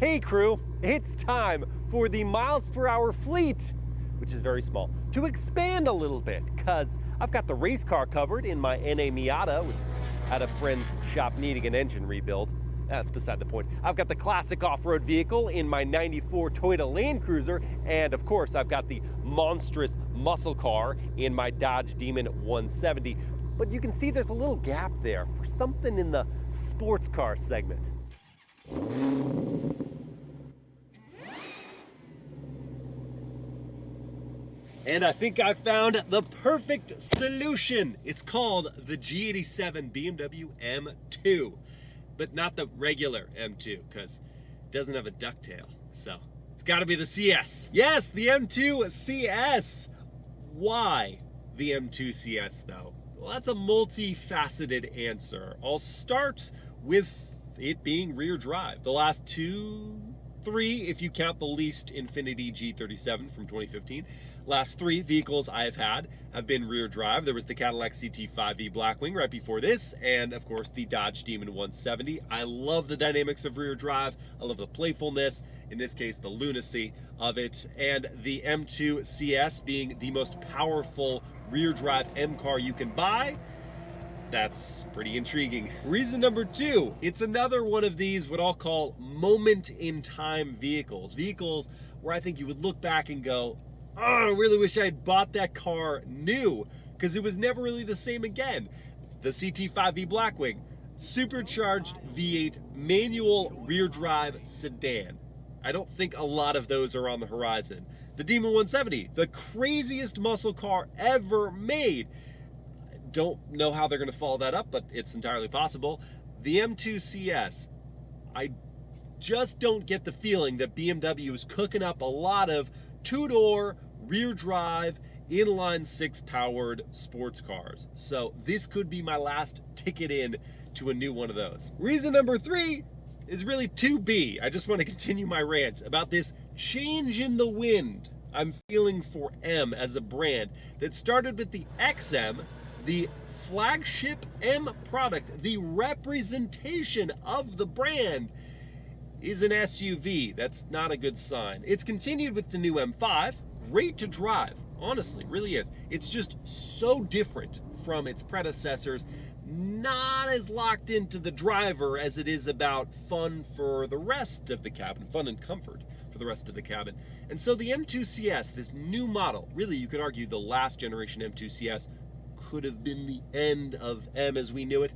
Hey crew, it's time for the miles per hour fleet, which is very small, to expand a little bit, because I've got the race car covered in my NA Miata, which is at a friend's shop needing an engine rebuild. That's beside the point. I've got the classic off-road vehicle in my 94 Toyota Land Cruiser, and of course I've got the monstrous muscle car in my Dodge Demon 170. But you can see there's a little gap there for something in the sports car segment. And I think I found the perfect solution. It's called the G87 BMW M2, but not the regular M2 because it doesn't have a ducktail. So it's got to be the CS. Yes, the M2 CS. Why the M2 CS though? Well, that's a multifaceted answer. I'll start with it being rear drive. The last three, if you count the leased Infiniti G37 from 2015. Last three vehicles I have been rear drive. There was the Cadillac CT5e Blackwing right before this, and of course the Dodge Demon 170. I love the dynamics of rear drive. I love the playfulness, in this case the lunacy of it, and the M2 CS being the most powerful rear drive M car you can buy. That's pretty intriguing. Reason number two, it's another one of these what I'll call moment in time vehicles. Vehicles where I think you would look back and go, oh, I really wish I had bought that car new, because it was never really the same again. The CT5e Blackwing, supercharged V8 manual rear drive sedan. I don't think a lot of those are on the horizon. The Demon 170, the craziest muscle car ever made. Don't know how they're going to follow that up, but it's entirely possible. The M2 CS, I just don't get the feeling that BMW is cooking up a lot of two-door, rear drive, inline six powered sports cars. So this could be my last ticket in to a new one of those. Reason number three is really 2B. I just want to continue my rant about this change in the wind I'm feeling for M as a brand that started with the XM, the flagship M product, the representation of the brand, is an SUV. That's not a good sign. It's continued with the new M5, great to drive, honestly, really is. It's just so different from its predecessors, not as locked into the driver as it is about fun for the rest of the cabin, fun and comfort for the rest of the cabin. And so the M2 CS, this new model, really you could argue the last generation M2 CS could have been the end of M as we knew it.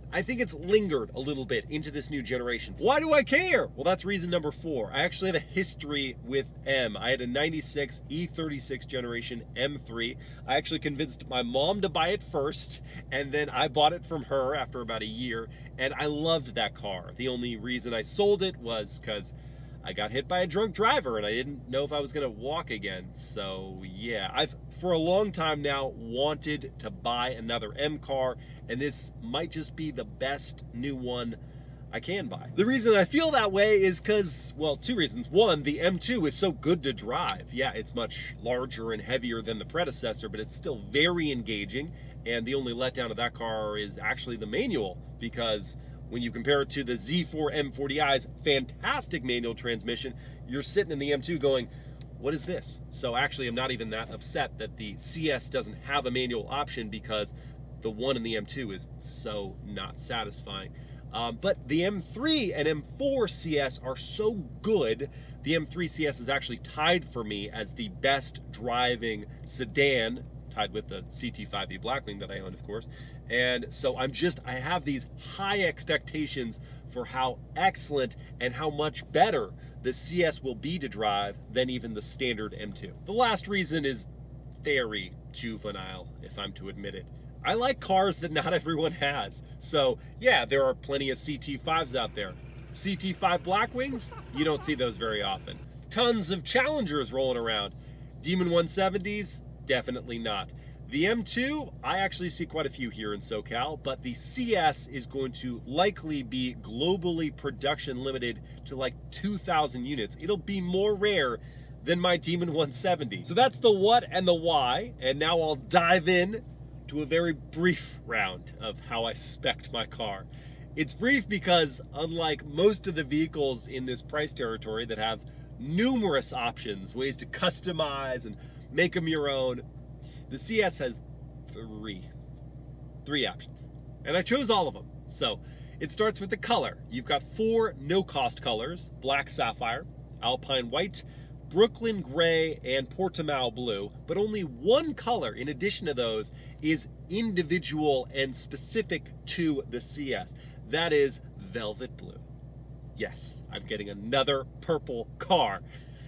I think it's lingered a little bit into this new generation. Why do I care? Well, that's reason number four. I actually have a history with M. I had a 96 E36 generation M3. I actually convinced my mom to buy it first, and then I bought it from her after about a year, and I loved that car. The only reason I sold it was because I got hit by a drunk driver and I didn't know if I was gonna walk again. So yeah, I've for a long time now wanted to buy another M car, and this might just be the best new one I can buy. The reason I feel that way is because, well, two reasons. One, the M2 is so good to drive. Yeah, it's much larger and heavier than the predecessor, but it's still very engaging, and the only letdown of that car is actually the manual, because when you compare it to the Z4 M40i's fantastic manual transmission, you're sitting in the M2 going, what is this? So actually, I'm not even that upset that the CS doesn't have a manual option, because the one in the M2 is so not satisfying. But the M3 and M4 CS are so good. The M3 CS is actually tied for me as the best driving sedan, tied with the CT5e Blackwing that I own, of course. And so I have these high expectations for how excellent and how much better the CS will be to drive than even the standard M2. The last reason is very juvenile, if I'm to admit it. I like cars that not everyone has. So yeah, there are plenty of CT5s out there. CT5 Blackwings, you don't see those very often. Tons of Challengers rolling around. Demon 170s, definitely not. The M2, I actually see quite a few here in SoCal, but the CS is going to likely be globally production limited to like 2,000 units. It'll be more rare than my Demon 170. So that's the what and the why, and now I'll dive in to a very brief round of how I spec'd my car. It's brief because unlike most of the vehicles in this price territory that have numerous options, ways to customize and make them your own, the CS has three options. And I chose all of them. So it starts with the color. You've got 4 no-cost colors: black sapphire, alpine white, Brooklyn gray, and Portimao blue. But only one color in addition to those is individual and specific to the CS. That is velvet blue. Yes, I'm getting another purple car.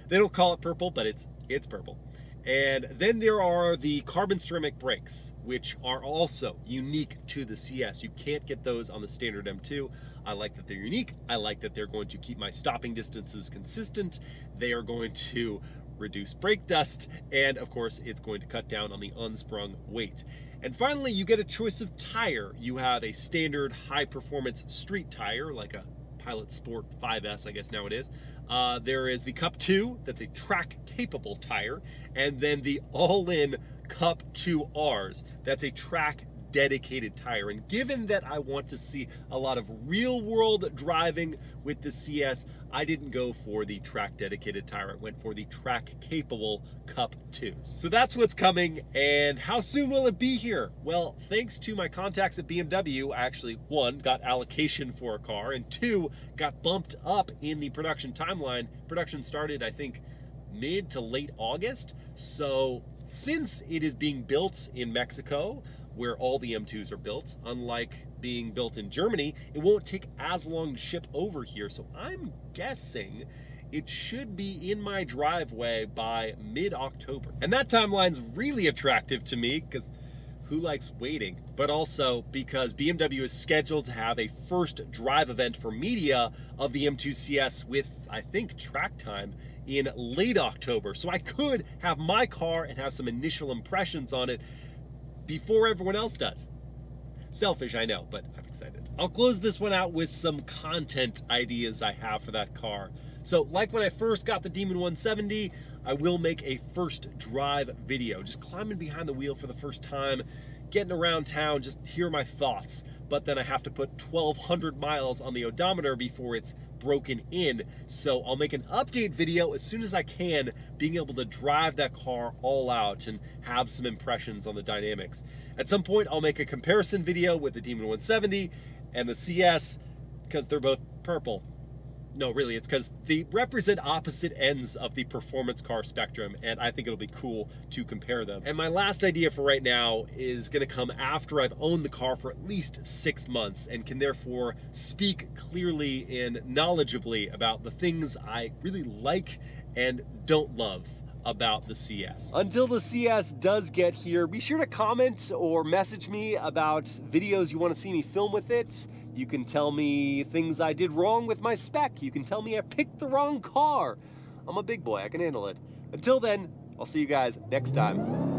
They don't call it purple, but it's purple. And then there are the carbon ceramic brakes, which are also unique to the CS. You can't get those on the standard M2. I like that they're unique. I like that they're going to keep my stopping distances consistent. They are going to reduce brake dust, and of course, it's going to cut down on the unsprung weight. And finally, you get a choice of tire. You have a standard high-performance street tire, like a Pilot Sport 5S, I guess now it is. There is the Cup 2, that's a track-capable tire, and then the all-in Cup 2Rs, that's a track-dedicated tire. And given that I want to see a lot of real-world driving with the CS, I didn't go for the track-dedicated tire. I went for the track-capable Cup 2s. So that's what's coming, and how soon will it be here? Well, thanks to my contacts at BMW, I actually, 1, got allocation for a car, and 2, got bumped up in the production timeline. Production started, I think, mid to late August. So since it is being built in Mexico, where all the M2s are built, unlike being built in Germany, it won't take as long to ship over here. So I'm guessing it should be in my driveway by mid-October. And that timeline's really attractive to me because who likes waiting? But also because BMW is scheduled to have a first drive event for media of the M2 CS with, I think, track time in late October. So I could have my car and have some initial impressions on it before everyone else does. Selfish, I know, but I'm excited. I'll close this one out with some content ideas I have for that car. So like when I first got the Demon 170, I will make a first drive video, just climbing behind the wheel for the first time, getting around town, just hear my thoughts. But then I have to put 1,200 miles on the odometer before it's broken in. So I'll make an update video as soon as I can, being able to drive that car all out and have some impressions on the dynamics. At some point, I'll make a comparison video with the Demon 170 and the CS, because they're both purple. No, really, it's because they represent opposite ends of the performance car spectrum, and I think it'll be cool to compare them. And my last idea for right now is gonna come after I've owned the car for at least 6 months and can therefore speak clearly and knowledgeably about the things I really like and don't love about the CS. Until the CS does get here, be sure to comment or message me about videos you want to see me film with it. You can tell me things I did wrong with my spec. You can tell me I picked the wrong car. I'm a big boy, I can handle it. Until then, I'll see you guys next time.